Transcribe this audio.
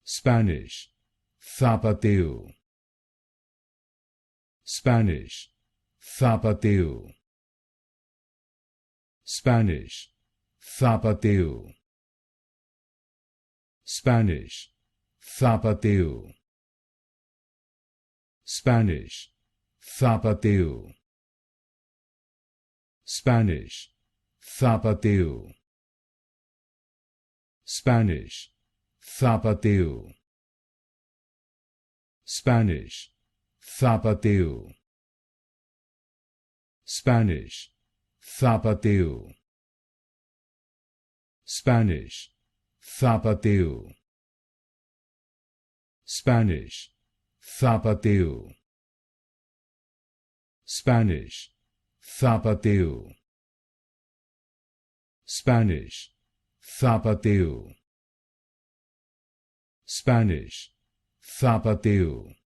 Spanish, Zapateo. Spanish, Zapateo. Spanish, Zapateo. Spanish, Zapateo. Spanish, Zapateo. Spanish, Zapateo. Spanish, Zapateo. Spanish, Zapateo. Spanish, Zapateo. Spanish, Zapateo. Spanish, Zapateo. Spanish, Zapateo. Spanish, Zapateo. Spanish, Zapateo.